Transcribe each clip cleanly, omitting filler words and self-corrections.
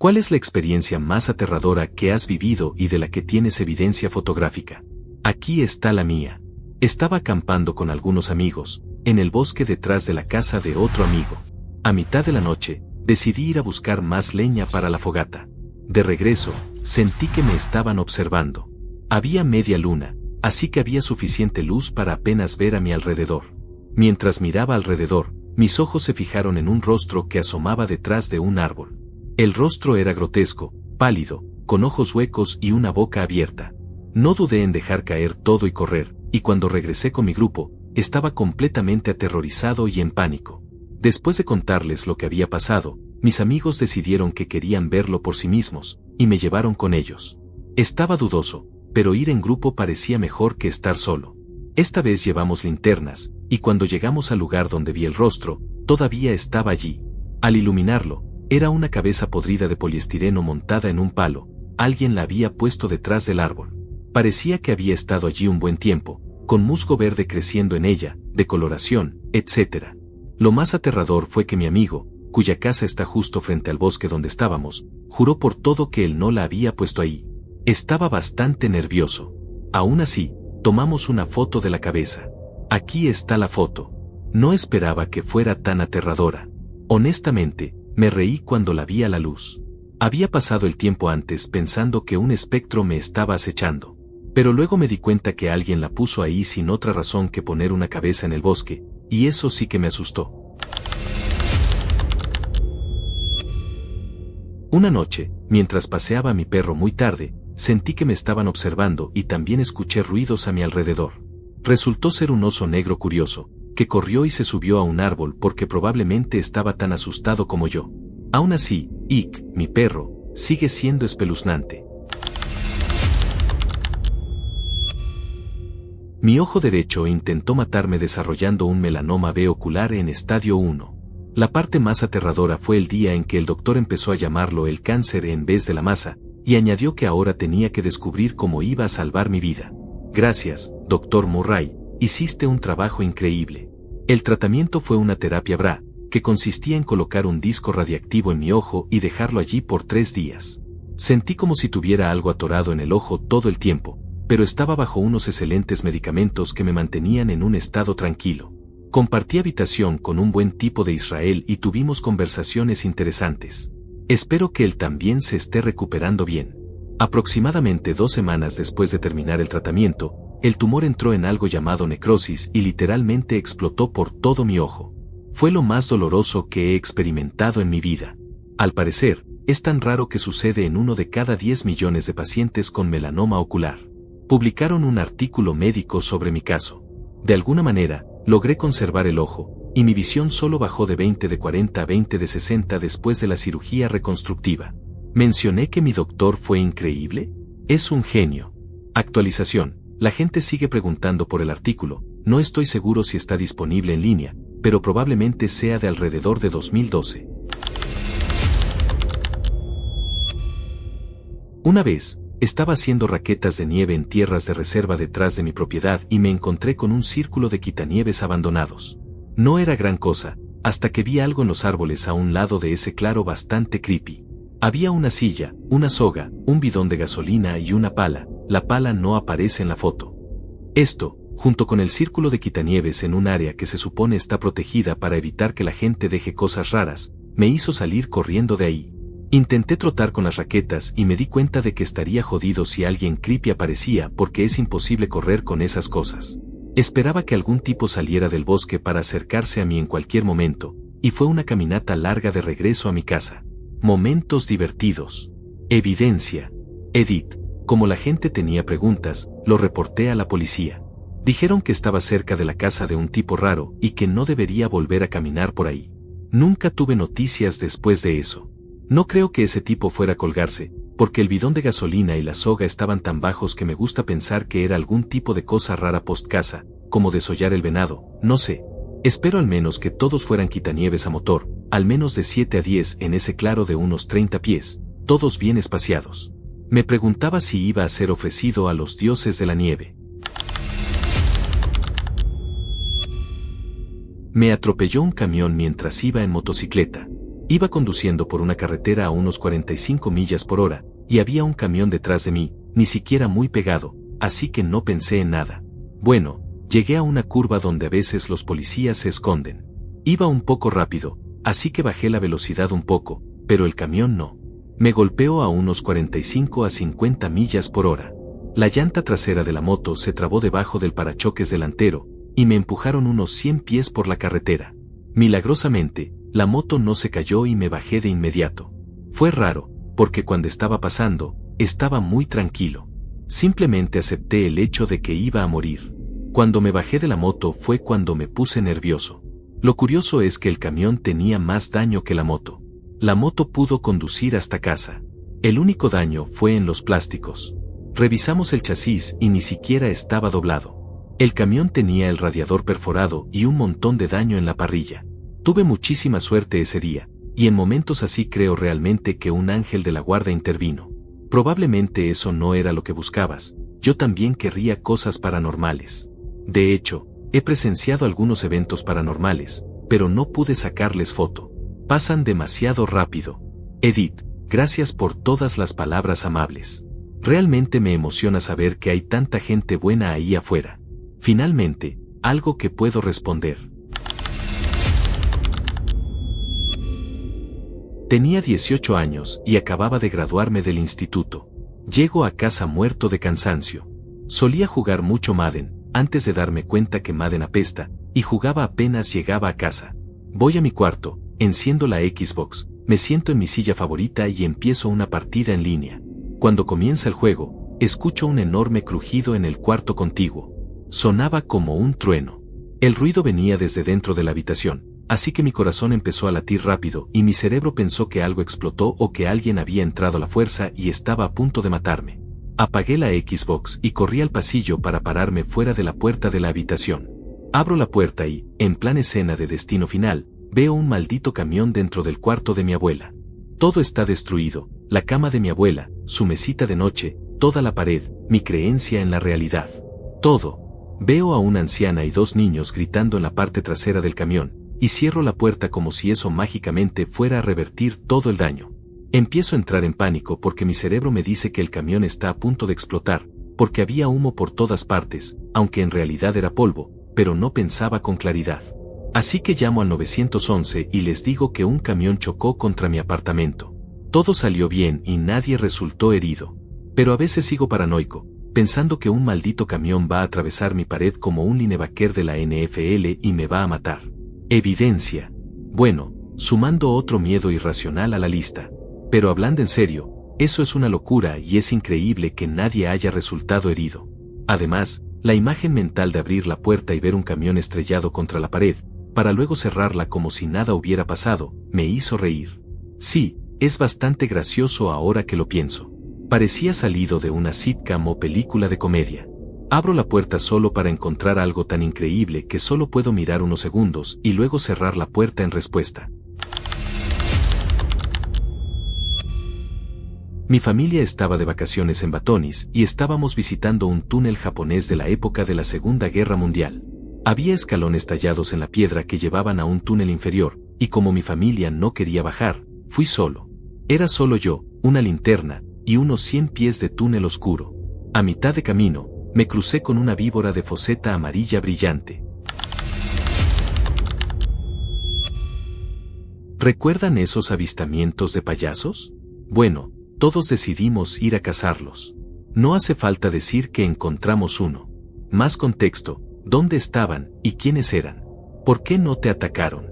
¿Cuál es la experiencia más aterradora que has vivido y de la que tienes evidencia fotográfica? Aquí está la mía. Estaba acampando con algunos amigos, en el bosque detrás de la casa de otro amigo. A mitad de la noche, decidí ir a buscar más leña para la fogata. De regreso, sentí que me estaban observando. Había media luna, así que había suficiente luz para apenas ver a mi alrededor. Mientras miraba alrededor, mis ojos se fijaron en un rostro que asomaba detrás de un árbol. El rostro era grotesco, pálido, con ojos huecos y una boca abierta. No dudé en dejar caer todo y correr, y cuando regresé con mi grupo, estaba completamente aterrorizado y en pánico. Después de contarles lo que había pasado, mis amigos decidieron que querían verlo por sí mismos, y me llevaron con ellos. Estaba dudoso, pero ir en grupo parecía mejor que estar solo. Esta vez llevamos linternas, y cuando llegamos al lugar donde vi el rostro, todavía estaba allí. Al iluminarlo, era una cabeza podrida de poliestireno montada en un palo. Alguien la había puesto detrás del árbol. Parecía que había estado allí un buen tiempo, con musgo verde creciendo en ella, decoloración, etc. Lo más aterrador fue que mi amigo, cuya casa está justo frente al bosque donde estábamos, juró por todo que él no la había puesto ahí. Estaba bastante nervioso. Aún así, tomamos una foto de la cabeza. Aquí está la foto. No esperaba que fuera tan aterradora. Honestamente, me reí cuando la vi a la luz. Había pasado el tiempo antes pensando que un espectro me estaba acechando. Pero luego me di cuenta que alguien la puso ahí sin otra razón que poner una cabeza en el bosque, y eso sí que me asustó. Una noche, mientras paseaba a mi perro muy tarde, sentí que me estaban observando y también escuché ruidos a mi alrededor. Resultó ser un oso negro curioso, que corrió y se subió a un árbol porque probablemente estaba tan asustado como yo. Aún así, Ike, mi perro, sigue siendo espeluznante. Mi ojo derecho intentó matarme desarrollando un melanoma B ocular en estadio 1. La parte más aterradora fue el día en que el doctor empezó a llamarlo el cáncer en vez de la masa, y añadió que ahora tenía que descubrir cómo iba a salvar mi vida. Gracias, Dr. Murray, hiciste un trabajo increíble. El tratamiento fue una terapia BRA, que consistía en colocar un disco radiactivo en mi ojo y dejarlo allí por 3 días. Sentí como si tuviera algo atorado en el ojo todo el tiempo, pero estaba bajo unos excelentes medicamentos que me mantenían en un estado tranquilo. Compartí habitación con un buen tipo de Israel y tuvimos conversaciones interesantes. Espero que él también se esté recuperando bien. Aproximadamente 2 semanas después de terminar el tratamiento, el tumor entró en algo llamado necrosis y literalmente explotó por todo mi ojo. Fue lo más doloroso que he experimentado en mi vida. Al parecer, es tan raro que sucede en 1 de cada 10 millones de pacientes con melanoma ocular. Publicaron un artículo médico sobre mi caso. De alguna manera, logré conservar el ojo, y mi visión solo bajó de 20 de 40 a 20 de 60 después de la cirugía reconstructiva. ¿Mencioné que mi doctor fue increíble? Es un genio. Actualización. La gente sigue preguntando por el artículo, no estoy seguro si está disponible en línea, pero probablemente sea de alrededor de 2012. Una vez, estaba haciendo raquetas de nieve en tierras de reserva detrás de mi propiedad y me encontré con un círculo de quitanieves abandonados. No era gran cosa, hasta que vi algo en los árboles a un lado de ese claro bastante creepy. Había una silla, una soga, un bidón de gasolina y una pala. La pala no aparece en la foto. Esto, junto con el círculo de quitanieves en un área que se supone está protegida para evitar que la gente deje cosas raras, me hizo salir corriendo de ahí. Intenté trotar con las raquetas y me di cuenta de que estaría jodido si alguien creepy aparecía porque es imposible correr con esas cosas. Esperaba que algún tipo saliera del bosque para acercarse a mí en cualquier momento, y fue una caminata larga de regreso a mi casa. Momentos divertidos. Evidencia. Edit. Como la gente tenía preguntas, lo reporté a la policía. Dijeron que estaba cerca de la casa de un tipo raro y que no debería volver a caminar por ahí. Nunca tuve noticias después de eso. No creo que ese tipo fuera a colgarse, porque el bidón de gasolina y la soga estaban tan bajos que me gusta pensar que era algún tipo de cosa rara post-caza, como desollar el venado, no sé. Espero al menos que todos fueran quitanieves a motor, al menos de 7 a 10 en ese claro de unos 30 pies, todos bien espaciados. Me preguntaba si iba a ser ofrecido a los dioses de la nieve. Me atropelló un camión mientras iba en motocicleta. Iba conduciendo por una carretera a unos 45 millas por hora, y había un camión detrás de mí, ni siquiera muy pegado, así que no pensé en nada. Bueno, llegué a una curva donde a veces los policías se esconden. Iba un poco rápido, así que bajé la velocidad un poco, pero el camión no. Me golpeó a unos 45 a 50 millas por hora. La llanta trasera de la moto se trabó debajo del parachoques delantero, y me empujaron unos 100 pies por la carretera. Milagrosamente, la moto no se cayó y me bajé de inmediato. Fue raro, porque cuando estaba pasando, estaba muy tranquilo. Simplemente acepté el hecho de que iba a morir. Cuando me bajé de la moto fue cuando me puse nervioso. Lo curioso es que el camión tenía más daño que la moto. La moto pudo conducir hasta casa. El único daño fue en los plásticos. Revisamos el chasis y ni siquiera estaba doblado. El camión tenía el radiador perforado y un montón de daño en la parrilla. Tuve muchísima suerte ese día, y en momentos así creo realmente que un ángel de la guarda intervino. Probablemente eso no era lo que buscabas, yo también querría cosas paranormales. De hecho, he presenciado algunos eventos paranormales, pero no pude sacarles foto. Pasan demasiado rápido. Edith, gracias por todas las palabras amables. Realmente me emociona saber que hay tanta gente buena ahí afuera. Finalmente, algo que puedo responder. Tenía 18 años y acababa de graduarme del instituto. Llego a casa muerto de cansancio. Solía jugar mucho Madden, antes de darme cuenta que Madden apesta, y jugaba apenas llegaba a casa. Voy a mi cuarto, enciendo la Xbox, me siento en mi silla favorita y empiezo una partida en línea. Cuando comienza el juego, escucho un enorme crujido en el cuarto contiguo. Sonaba como un trueno. El ruido venía desde dentro de la habitación, así que mi corazón empezó a latir rápido y mi cerebro pensó que algo explotó o que alguien había entrado a la fuerza y estaba a punto de matarme. Apagué la Xbox y corrí al pasillo para pararme fuera de la puerta de la habitación. Abro la puerta y, en plan escena de Destino Final, veo un maldito camión dentro del cuarto de mi abuela. Todo está destruido, la cama de mi abuela, su mesita de noche, toda la pared, mi creencia en la realidad. Todo. Veo a una anciana y dos niños gritando en la parte trasera del camión, y cierro la puerta como si eso mágicamente fuera a revertir todo el daño. Empiezo a entrar en pánico porque mi cerebro me dice que el camión está a punto de explotar, porque había humo por todas partes, aunque en realidad era polvo, pero no pensaba con claridad. Así que llamo al 911 y les digo que un camión chocó contra mi apartamento. Todo salió bien y nadie resultó herido. Pero a veces sigo paranoico, pensando que un maldito camión va a atravesar mi pared como un linebacker de la NFL y me va a matar. Evidencia. Bueno, sumando otro miedo irracional a la lista. Pero hablando en serio, eso es una locura y es increíble que nadie haya resultado herido. Además, la imagen mental de abrir la puerta y ver un camión estrellado contra la pared, para luego cerrarla como si nada hubiera pasado, me hizo reír. Sí, es bastante gracioso ahora que lo pienso. Parecía salido de una sitcom o película de comedia. Abro la puerta solo para encontrar algo tan increíble que solo puedo mirar unos segundos y luego cerrar la puerta en respuesta. Mi familia estaba de vacaciones en Batonis y estábamos visitando un túnel japonés de la época de la Segunda Guerra Mundial. Había escalones tallados en la piedra que llevaban a un túnel inferior, y como mi familia no quería bajar, fui solo. Era solo yo, una linterna, y unos 100 pies de túnel oscuro. A mitad de camino, me crucé con una víbora de foseta amarilla brillante. ¿Recuerdan esos avistamientos de payasos? Bueno, todos decidimos ir a cazarlos. No hace falta decir que encontramos uno. Más contexto, ¿dónde estaban y quiénes eran? ¿Por qué no te atacaron?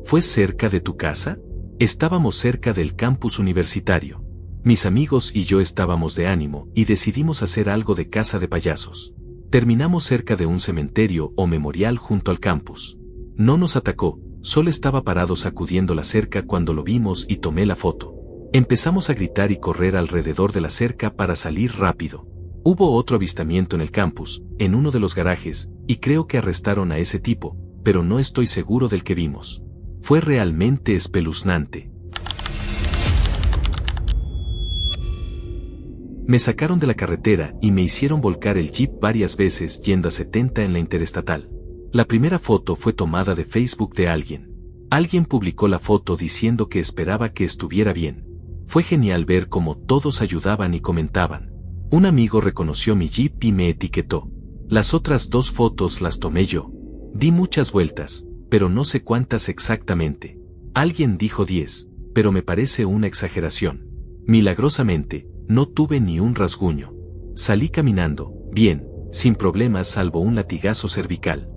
¿Fue cerca de tu casa? Estábamos cerca del campus universitario. Mis amigos y yo estábamos de ánimo y decidimos hacer algo de caza de payasos. Terminamos cerca de un cementerio o memorial junto al campus. No nos atacó, solo estaba parado sacudiendo la cerca cuando lo vimos y tomé la foto. Empezamos a gritar y correr alrededor de la cerca para salir rápido. Hubo otro avistamiento en el campus, en uno de los garajes, y creo que arrestaron a ese tipo, pero no estoy seguro del que vimos. Fue realmente espeluznante. Me sacaron de la carretera y me hicieron volcar el jeep varias veces yendo a 70 en la interestatal. La primera foto fue tomada de Facebook de alguien. Alguien publicó la foto diciendo que esperaba que estuviera bien. Fue genial ver cómo todos ayudaban y comentaban. Un amigo reconoció mi Jeep y me etiquetó. Las otras 2 fotos las tomé yo. Di muchas vueltas, pero no sé cuántas exactamente. Alguien dijo 10, pero me parece una exageración. Milagrosamente, no tuve ni un rasguño. Salí caminando, bien, sin problemas salvo un latigazo cervical.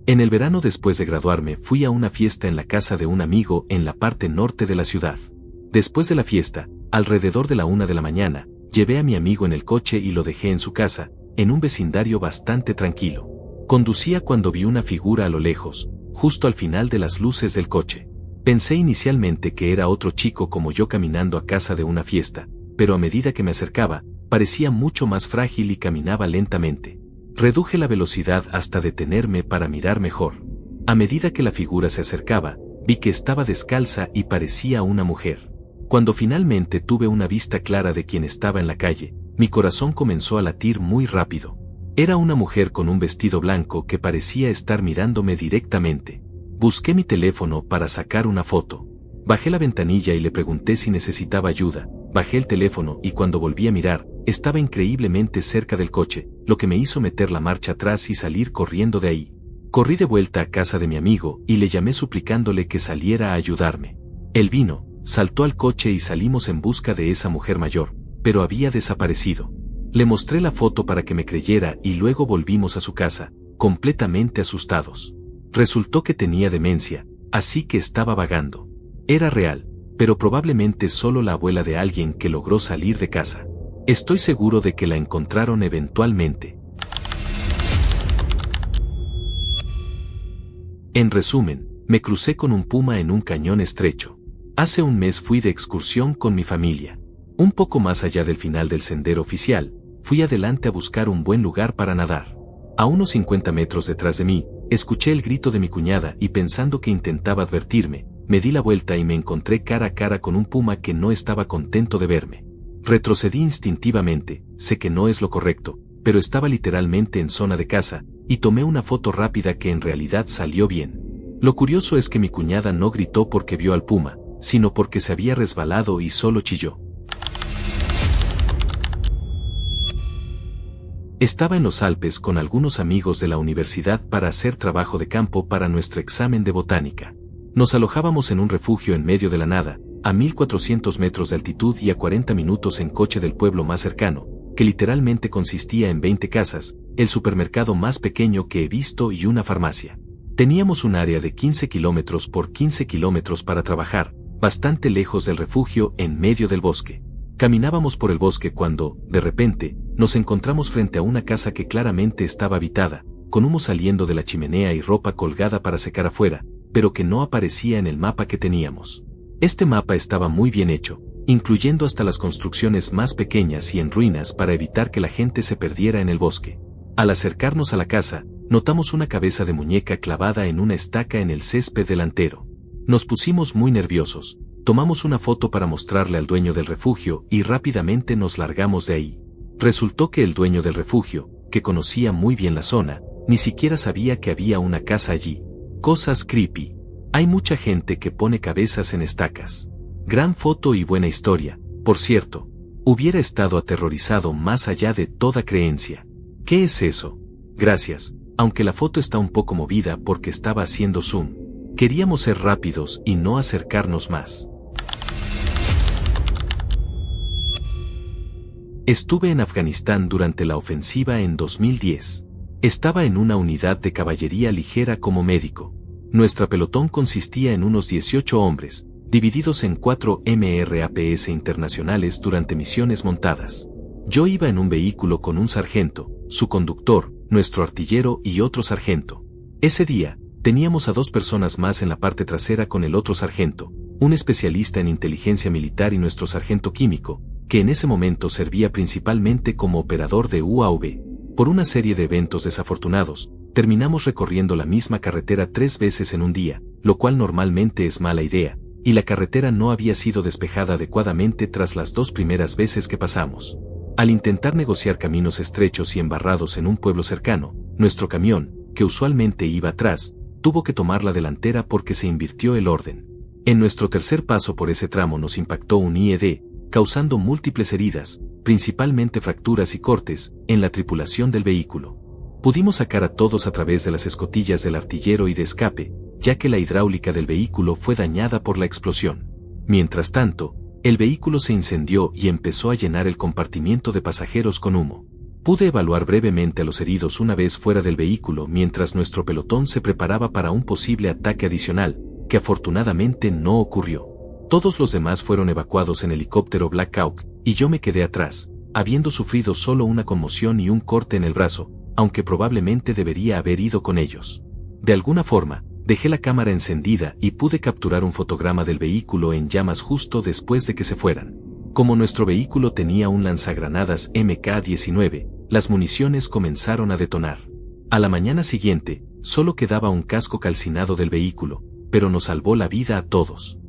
En el verano después de graduarme fui a una fiesta en la casa de un amigo en la parte norte de la ciudad. Después de la fiesta, alrededor de la 1 de la mañana, llevé a mi amigo en el coche y lo dejé en su casa, en un vecindario bastante tranquilo. Conducía cuando vi una figura a lo lejos, justo al final de las luces del coche. Pensé inicialmente que era otro chico como yo caminando a casa de una fiesta, pero a medida que me acercaba, parecía mucho más frágil y caminaba lentamente. Reduje la velocidad hasta detenerme para mirar mejor. A medida que la figura se acercaba, vi que estaba descalza y parecía una mujer. Cuando finalmente tuve una vista clara de quien estaba en la calle, mi corazón comenzó a latir muy rápido. Era una mujer con un vestido blanco que parecía estar mirándome directamente. Busqué mi teléfono para sacar una foto. Bajé la ventanilla y le pregunté si necesitaba ayuda. Bajé el teléfono y cuando volví a mirar, estaba increíblemente cerca del coche, lo que me hizo meter la marcha atrás y salir corriendo de ahí. Corrí de vuelta a casa de mi amigo y le llamé suplicándole que saliera a ayudarme. Él vino, saltó al coche y salimos en busca de esa mujer mayor, pero había desaparecido. Le mostré la foto para que me creyera y luego volvimos a su casa, completamente asustados. Resultó que tenía demencia, así que estaba vagando. Era real, pero probablemente solo la abuela de alguien que logró salir de casa. Estoy seguro de que la encontraron eventualmente. En resumen, me crucé con un puma en un cañón estrecho. Hace un mes fui de excursión con mi familia. Un poco más allá del final del sendero oficial, fui adelante a buscar un buen lugar para nadar. A unos 50 metros detrás de mí, escuché el grito de mi cuñada y pensando que intentaba advertirme, me di la vuelta y me encontré cara a cara con un puma que no estaba contento de verme. Retrocedí instintivamente, sé que no es lo correcto, pero estaba literalmente en zona de caza, y tomé una foto rápida que en realidad salió bien. Lo curioso es que mi cuñada no gritó porque vio al puma, sino porque se había resbalado y solo chilló. Estaba en los Alpes con algunos amigos de la universidad para hacer trabajo de campo para nuestro examen de botánica. Nos alojábamos en un refugio en medio de la nada, a 1400 metros de altitud y a 40 minutos en coche del pueblo más cercano, que literalmente consistía en 20 casas, el supermercado más pequeño que he visto y una farmacia. Teníamos un área de 15 kilómetros por 15 kilómetros para trabajar, bastante lejos del refugio en medio del bosque. Caminábamos por el bosque cuando, de repente, nos encontramos frente a una casa que claramente estaba habitada, con humo saliendo de la chimenea y ropa colgada para secar afuera, pero que no aparecía en el mapa que teníamos. Este mapa estaba muy bien hecho, incluyendo hasta las construcciones más pequeñas y en ruinas para evitar que la gente se perdiera en el bosque. Al acercarnos a la casa, notamos una cabeza de muñeca clavada en una estaca en el césped delantero. Nos pusimos muy nerviosos, tomamos una foto para mostrarle al dueño del refugio y rápidamente nos largamos de ahí. Resultó que el dueño del refugio, que conocía muy bien la zona, ni siquiera sabía que había una casa allí. Cosas creepy. Hay mucha gente que pone cabezas en estacas. Gran foto y buena historia, por cierto. Hubiera estado aterrorizado más allá de toda creencia. ¿Qué es eso? Gracias, aunque la foto está un poco movida porque estaba haciendo zoom. Queríamos ser rápidos y no acercarnos más. Estuve en Afganistán durante la ofensiva en 2010. Estaba en una unidad de caballería ligera como médico. Nuestra pelotón consistía en unos 18 hombres, divididos en 4 MRAPS internacionales durante misiones montadas. Yo iba en un vehículo con un sargento, su conductor, nuestro artillero y otro sargento. Ese día, teníamos a 2 personas más en la parte trasera con el otro sargento, un especialista en inteligencia militar y nuestro sargento químico, que en ese momento servía principalmente como operador de UAV. Por una serie de eventos desafortunados, terminamos recorriendo la misma carretera 3 veces en un día, lo cual normalmente es mala idea, y la carretera no había sido despejada adecuadamente tras las 2 primeras veces que pasamos. Al intentar negociar caminos estrechos y embarrados en un pueblo cercano, nuestro camión, que usualmente iba atrás, tuvo que tomar la delantera porque se invirtió el orden. En nuestro tercer paso por ese tramo nos impactó un IED, causando múltiples heridas, principalmente fracturas y cortes, en la tripulación del vehículo. Pudimos sacar a todos a través de las escotillas del artillero y de escape, ya que la hidráulica del vehículo fue dañada por la explosión. Mientras tanto, el vehículo se incendió y empezó a llenar el compartimiento de pasajeros con humo. Pude evaluar brevemente a los heridos una vez fuera del vehículo mientras nuestro pelotón se preparaba para un posible ataque adicional, que afortunadamente no ocurrió. Todos los demás fueron evacuados en helicóptero Black Hawk, y yo me quedé atrás, habiendo sufrido solo una conmoción y un corte en el brazo, aunque probablemente debería haber ido con ellos. De alguna forma, dejé la cámara encendida y pude capturar un fotograma del vehículo en llamas justo después de que se fueran. Como nuestro vehículo tenía un lanzagranadas MK-19, las municiones comenzaron a detonar. A la mañana siguiente, solo quedaba un casco calcinado del vehículo, pero nos salvó la vida a todos.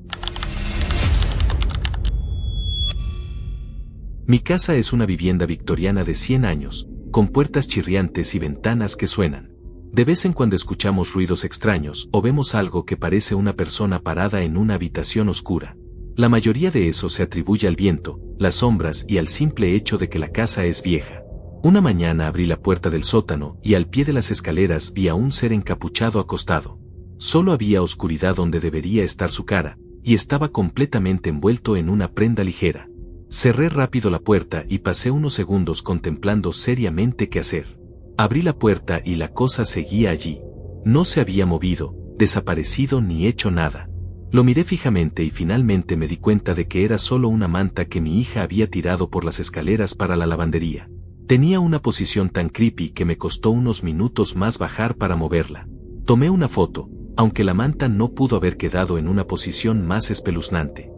Mi casa es una vivienda victoriana de 100 años, con puertas chirriantes y ventanas que suenan. De vez en cuando escuchamos ruidos extraños o vemos algo que parece una persona parada en una habitación oscura. La mayoría de eso se atribuye al viento, las sombras y al simple hecho de que la casa es vieja. Una mañana abrí la puerta del sótano y al pie de las escaleras vi a un ser encapuchado acostado. Solo había oscuridad donde debería estar su cara, y estaba completamente envuelto en una prenda ligera. Cerré rápido la puerta y pasé unos segundos contemplando seriamente qué hacer. Abrí la puerta y la cosa seguía allí. No se había movido, desaparecido ni hecho nada. Lo miré fijamente y finalmente me di cuenta de que era solo una manta que mi hija había tirado por las escaleras para la lavandería. Tenía una posición tan creepy que me costó unos minutos más bajar para moverla. Tomé una foto, aunque la manta no pudo haber quedado en una posición más espeluznante.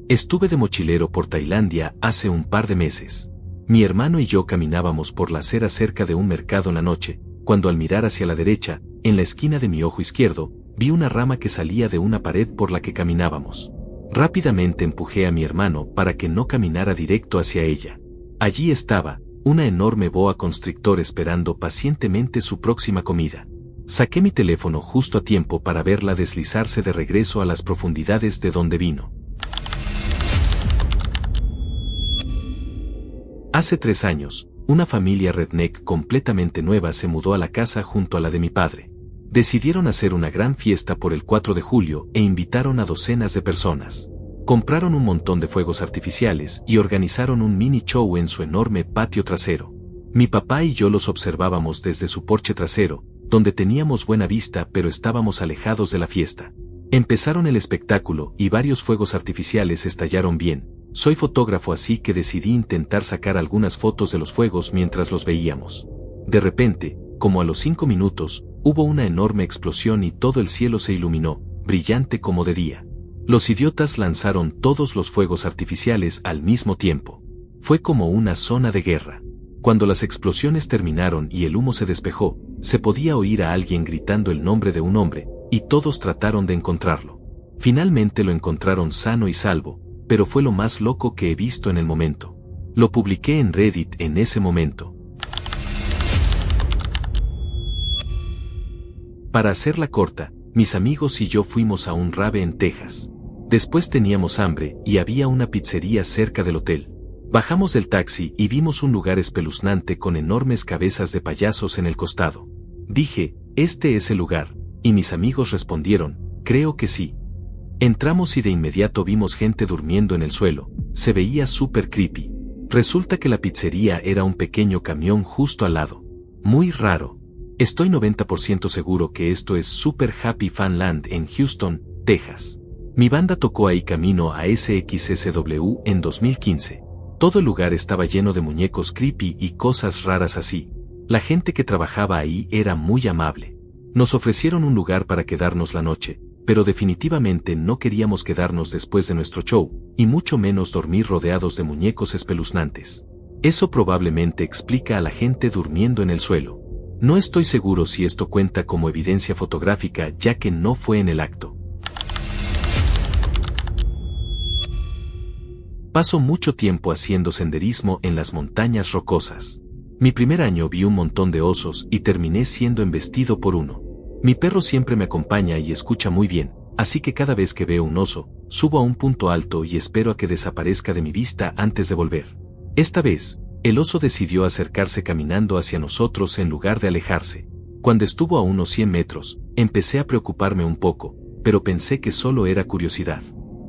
Estuve de mochilero por Tailandia hace un par de meses. Mi hermano y yo caminábamos por la acera cerca de un mercado en la noche, cuando al mirar hacia la derecha, en la esquina de mi ojo izquierdo, vi una rama que salía de una pared por la que caminábamos. Rápidamente empujé a mi hermano para que no caminara directo hacia ella. Allí estaba, una enorme boa constrictor esperando pacientemente su próxima comida. Saqué mi teléfono justo a tiempo para verla deslizarse de regreso a las profundidades de donde vino. Hace 3 años, una familia redneck completamente nueva se mudó a la casa junto a la de mi padre. Decidieron hacer una gran fiesta por el 4 de julio e invitaron a docenas de personas. Compraron un montón de fuegos artificiales y organizaron un mini show en su enorme patio trasero. Mi papá y yo los observábamos desde su porche trasero, donde teníamos buena vista pero estábamos alejados de la fiesta. Empezaron el espectáculo y varios fuegos artificiales estallaron bien. Soy fotógrafo así que decidí intentar sacar algunas fotos de los fuegos mientras los veíamos. De repente, como a los 5 minutos, hubo una enorme explosión y todo el cielo se iluminó, brillante como de día. Los idiotas lanzaron todos los fuegos artificiales al mismo tiempo. Fue como una zona de guerra. Cuando las explosiones terminaron y el humo se despejó, se podía oír a alguien gritando el nombre de un hombre, y todos trataron de encontrarlo. Finalmente lo encontraron sano y salvo, pero fue lo más loco que he visto en el momento. Lo publiqué en Reddit en ese momento. Para hacerla corta, mis amigos y yo fuimos a un rave en Texas. Después teníamos hambre y había una pizzería cerca del hotel. Bajamos del taxi y vimos un lugar espeluznante con enormes cabezas de payasos en el costado. Dije, ¿este es el lugar? Y mis amigos respondieron, creo que sí. Entramos y de inmediato vimos gente durmiendo en el suelo, se veía súper creepy. Resulta que la pizzería era un pequeño camión justo al lado. Muy raro. Estoy 90% seguro que esto es Super Happy Fan Land en Houston, Texas. Mi banda tocó ahí camino a SXSW en 2015. Todo el lugar estaba lleno de muñecos creepy y cosas raras así. La gente que trabajaba ahí era muy amable. Nos ofrecieron un lugar para quedarnos la noche, pero definitivamente no queríamos quedarnos después de nuestro show, y mucho menos dormir rodeados de muñecos espeluznantes. Eso probablemente explica a la gente durmiendo en el suelo. No estoy seguro si esto cuenta como evidencia fotográfica ya que no fue en el acto. Paso mucho tiempo haciendo senderismo en las montañas rocosas. Mi primer año vi un montón de osos y terminé siendo embestido por uno. Mi perro siempre me acompaña y escucha muy bien, así que cada vez que veo un oso, subo a un punto alto y espero a que desaparezca de mi vista antes de volver. Esta vez, el oso decidió acercarse caminando hacia nosotros en lugar de alejarse. Cuando estuvo a unos 100 metros, empecé a preocuparme un poco, pero pensé que solo era curiosidad.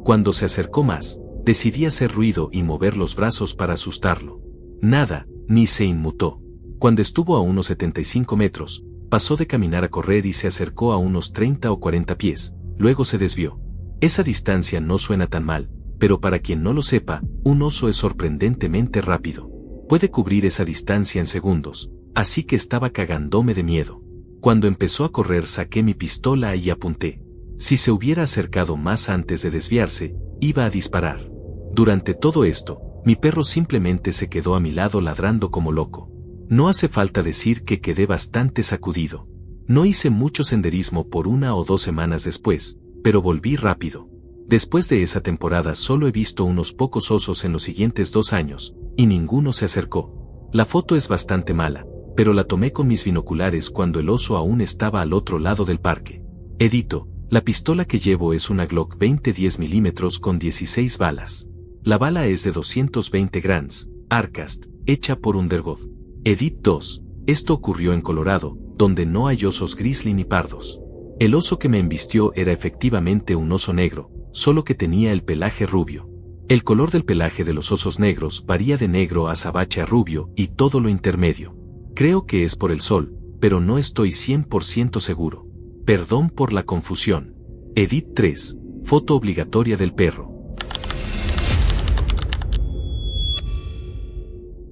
Cuando se acercó más, decidí hacer ruido y mover los brazos para asustarlo. Nada, ni se inmutó. Cuando estuvo a unos 75 metros, pasó de caminar a correr y se acercó a unos 30 o 40 pies, luego se desvió. Esa distancia no suena tan mal, pero para quien no lo sepa, un oso es sorprendentemente rápido. Puede cubrir esa distancia en segundos, así que estaba cagándome de miedo. Cuando empezó a correr saqué mi pistola y apunté. Si se hubiera acercado más antes de desviarse, iba a disparar. Durante todo esto, mi perro simplemente se quedó a mi lado ladrando como loco. No hace falta decir que quedé bastante sacudido. No hice mucho senderismo por 1 o 2 semanas después, pero volví rápido. Después de esa temporada solo he visto unos pocos osos en los siguientes 2 años, y ninguno se acercó. La foto es bastante mala, pero la tomé con mis binoculares cuando el oso aún estaba al otro lado del parque. Edito, la pistola que llevo es una Glock 20 10 mm con 16 balas. La bala es de 220 grams, Arcast, hecha por Underwood. Edit 2. Esto ocurrió en Colorado, donde no hay osos grizzly ni pardos. El oso que me embistió era efectivamente un oso negro, solo que tenía el pelaje rubio. El color del pelaje de los osos negros varía de negro a azabache a rubio y todo lo intermedio. Creo que es por el sol, pero no estoy 100% seguro. Perdón por la confusión. Edit 3. Foto obligatoria del perro.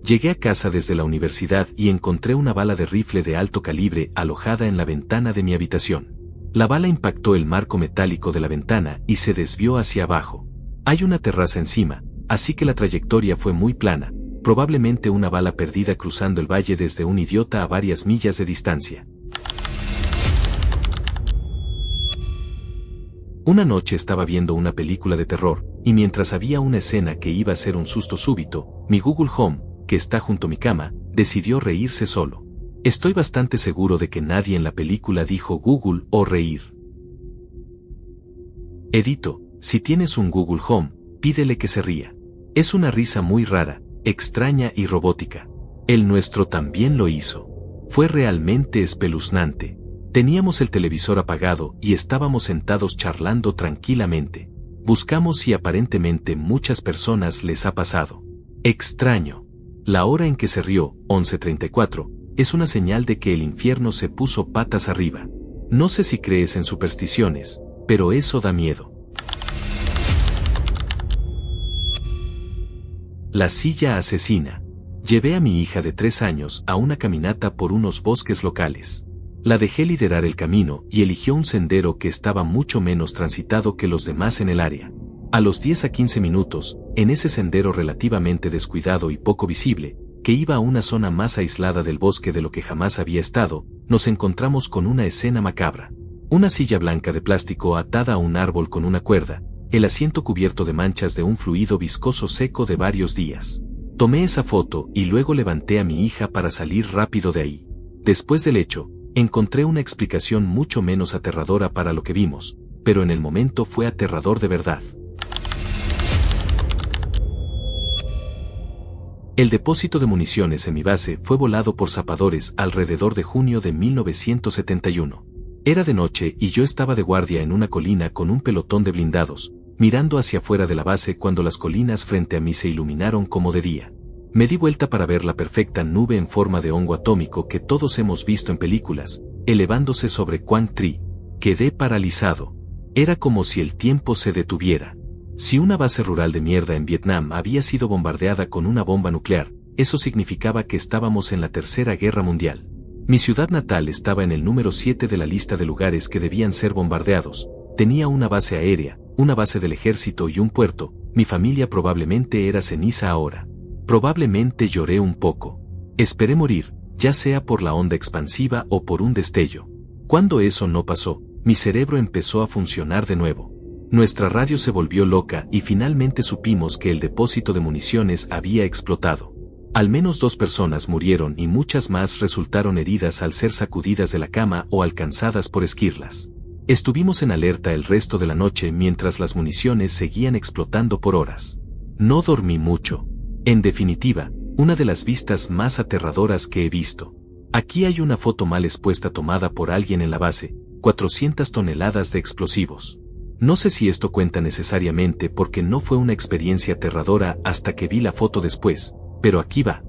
Llegué a casa desde la universidad y encontré una bala de rifle de alto calibre alojada en la ventana de mi habitación. La bala impactó el marco metálico de la ventana y se desvió hacia abajo. Hay una terraza encima, así que la trayectoria fue muy plana, probablemente una bala perdida cruzando el valle desde un idiota a varias millas de distancia. Una noche estaba viendo una película de terror, y mientras había una escena que iba a ser un susto súbito, mi Google Home, que está junto a mi cama, decidió reírse solo. Estoy bastante seguro de que nadie en la película dijo Google o reír. Edito, si tienes un Google Home, pídele que se ría. Es una risa muy rara, extraña y robótica. El nuestro también lo hizo. Fue realmente espeluznante. Teníamos el televisor apagado y estábamos sentados charlando tranquilamente. Buscamos y aparentemente muchas personas les ha pasado. Extraño. La hora en que se rió, 11:34, es una señal de que el infierno se puso patas arriba. No sé si crees en supersticiones, pero eso da miedo. La silla asesina. Llevé a mi hija de 3 años a una caminata por unos bosques locales. La dejé liderar el camino y eligió un sendero que estaba mucho menos transitado que los demás en el área. A los 10 a 15 minutos, en ese sendero relativamente descuidado y poco visible, que iba a una zona más aislada del bosque de lo que jamás había estado, nos encontramos con una escena macabra. Una silla blanca de plástico atada a un árbol con una cuerda, el asiento cubierto de manchas de un fluido viscoso seco de varios días. Tomé esa foto y luego levanté a mi hija para salir rápido de ahí. Después del hecho, encontré una explicación mucho menos aterradora para lo que vimos, pero en el momento fue aterrador de verdad. El depósito de municiones en mi base fue volado por zapadores alrededor de junio de 1971. Era de noche y yo estaba de guardia en una colina con un pelotón de blindados, mirando hacia afuera de la base cuando las colinas frente a mí se iluminaron como de día. Me di vuelta para ver la perfecta nube en forma de hongo atómico que todos hemos visto en películas, elevándose sobre Quang Tri. Quedé paralizado. Era como si el tiempo se detuviera. Si una base rural de mierda en Vietnam había sido bombardeada con una bomba nuclear, eso significaba que estábamos en la Tercera Guerra Mundial. Mi ciudad natal estaba en el número 7 de la lista de lugares que debían ser bombardeados. Tenía una base aérea, una base del ejército y un puerto. Mi familia probablemente era ceniza ahora. Probablemente lloré un poco. Esperé morir, ya sea por la onda expansiva o por un destello. Cuando eso no pasó, mi cerebro empezó a funcionar de nuevo. Nuestra radio se volvió loca y finalmente supimos que el depósito de municiones había explotado. Al menos 2 personas murieron y muchas más resultaron heridas al ser sacudidas de la cama o alcanzadas por esquirlas. Estuvimos en alerta el resto de la noche mientras las municiones seguían explotando por horas. No dormí mucho. En definitiva, una de las vistas más aterradoras que he visto. Aquí hay una foto mal expuesta tomada por alguien en la base, 400 toneladas de explosivos. No sé si esto cuenta necesariamente porque no fue una experiencia aterradora hasta que vi la foto después, pero aquí va.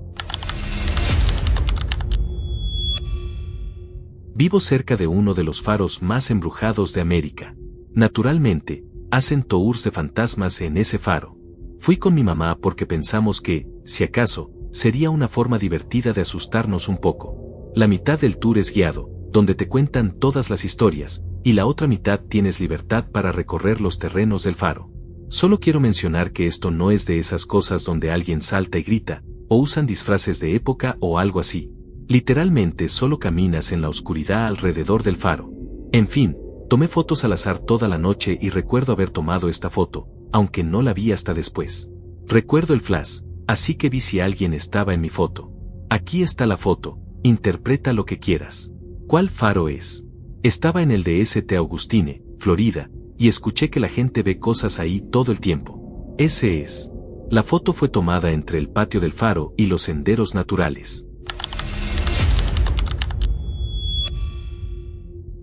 Vivo cerca de uno de los faros más embrujados de América. Naturalmente, hacen tours de fantasmas en ese faro. Fui con mi mamá porque pensamos que, si acaso, sería una forma divertida de asustarnos un poco. La mitad del tour es guiado, donde te cuentan todas las historias, y la otra mitad tienes libertad para recorrer los terrenos del faro. Solo quiero mencionar que esto no es de esas cosas donde alguien salta y grita, o usan disfraces de época o algo así. Literalmente solo caminas en la oscuridad alrededor del faro. En fin, tomé fotos al azar toda la noche y recuerdo haber tomado esta foto, aunque no la vi hasta después. Recuerdo el flash, así que vi si alguien estaba en mi foto. Aquí está la foto, interpreta lo que quieras. ¿Cuál faro es? Estaba en el de St. Augustine, Florida, y escuché que la gente ve cosas ahí todo el tiempo. Ese es. La foto fue tomada entre el patio del faro y los senderos naturales.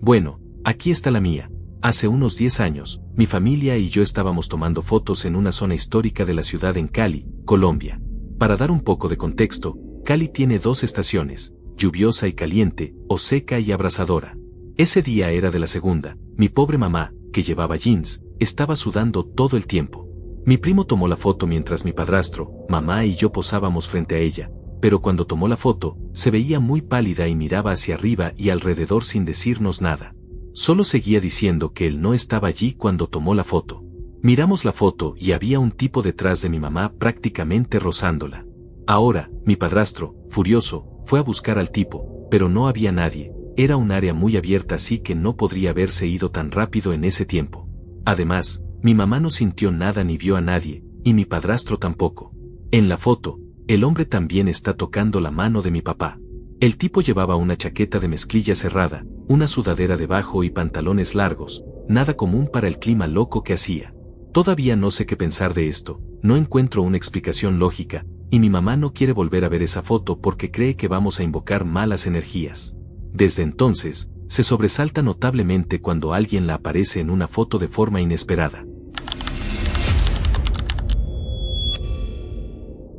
Bueno, aquí está la mía. Hace unos 10 años, mi familia y yo estábamos tomando fotos en una zona histórica de la ciudad en Cali, Colombia. Para dar un poco de contexto, Cali tiene 2 estaciones, lluviosa y caliente, o seca y abrasadora. Ese día era de la segunda. Mi pobre mamá, que llevaba jeans, estaba sudando todo el tiempo. Mi primo tomó la foto mientras mi padrastro, mamá y yo posábamos frente a ella, pero cuando tomó la foto, se veía muy pálida y miraba hacia arriba y alrededor sin decirnos nada. Solo seguía diciendo que él no estaba allí cuando tomó la foto. Miramos la foto y había un tipo detrás de mi mamá prácticamente rozándola. Ahora, mi padrastro, furioso, fue a buscar al tipo, pero no había nadie. Era un área muy abierta así que no podría haberse ido tan rápido en ese tiempo. Además, mi mamá no sintió nada ni vio a nadie, y mi padrastro tampoco. En la foto, el hombre también está tocando la mano de mi papá. El tipo llevaba una chaqueta de mezclilla cerrada, una sudadera debajo y pantalones largos, nada común para el clima loco que hacía. Todavía no sé qué pensar de esto, no encuentro una explicación lógica, y mi mamá no quiere volver a ver esa foto porque cree que vamos a invocar malas energías. Desde entonces, se sobresalta notablemente cuando alguien la aparece en una foto de forma inesperada.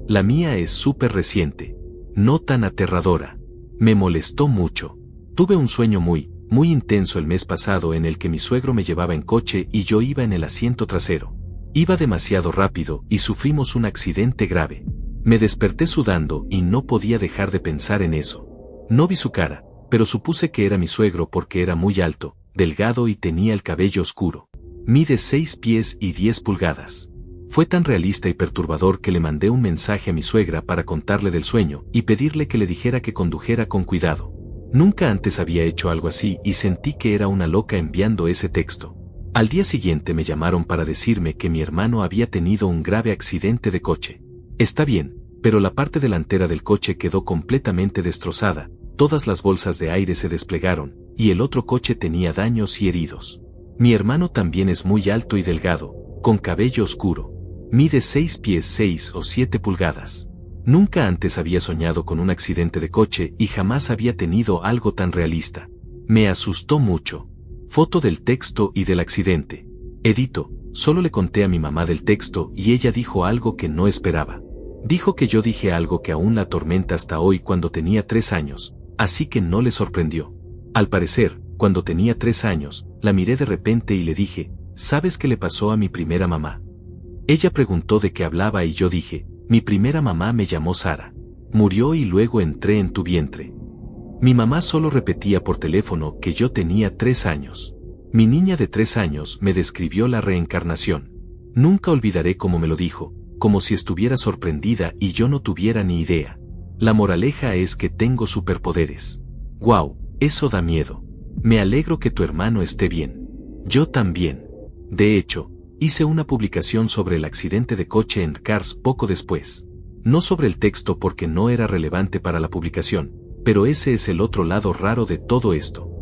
La mía es súper reciente, no tan aterradora. Me molestó mucho. Tuve un sueño muy intenso el mes pasado en el que mi suegro me llevaba en coche y yo iba en el asiento trasero. Iba demasiado rápido y sufrimos un accidente grave. Me desperté sudando y no podía dejar de pensar en eso. No vi su cara, pero supuse que era mi suegro porque era muy alto, delgado y tenía el cabello oscuro. Mide 6 pies y 10 pulgadas. Fue tan realista y perturbador que le mandé un mensaje a mi suegra para contarle del sueño y pedirle que le dijera que condujera con cuidado. Nunca antes había hecho algo así y sentí que era una loca enviando ese texto. Al día siguiente me llamaron para decirme que mi hermano había tenido un grave accidente de coche. Está bien, pero la parte delantera del coche quedó completamente destrozada, todas las bolsas de aire se desplegaron, y el otro coche tenía daños y heridos. Mi hermano también es muy alto y delgado, con cabello oscuro. Mide 6 pies 6 o 7 pulgadas. Nunca antes había soñado con un accidente de coche y jamás había tenido algo tan realista. Me asustó mucho. Foto del texto y del accidente. Edito, solo le conté a mi mamá del texto y ella dijo algo que no esperaba. Dijo que yo dije algo que aún la atormenta hasta hoy cuando tenía 3 años, así que no le sorprendió. Al parecer, cuando tenía 3 años, la miré de repente y le dije, ¿sabes qué le pasó a mi primera mamá? Ella preguntó de qué hablaba y yo dije, mi primera mamá me llamó Sara. Murió y luego entré en tu vientre. Mi mamá solo repetía por teléfono que yo tenía 3 años. Mi niña de 3 años me describió la reencarnación. Nunca olvidaré cómo me lo dijo, como si estuviera sorprendida y yo no tuviera ni idea. La moraleja es que tengo superpoderes. ¡Guau! Eso da miedo. Me alegro que tu hermano esté bien. Yo también. De hecho, hice una publicación sobre el accidente de coche en Cars poco después. No sobre el texto porque no era relevante para la publicación, pero ese es el otro lado raro de todo esto.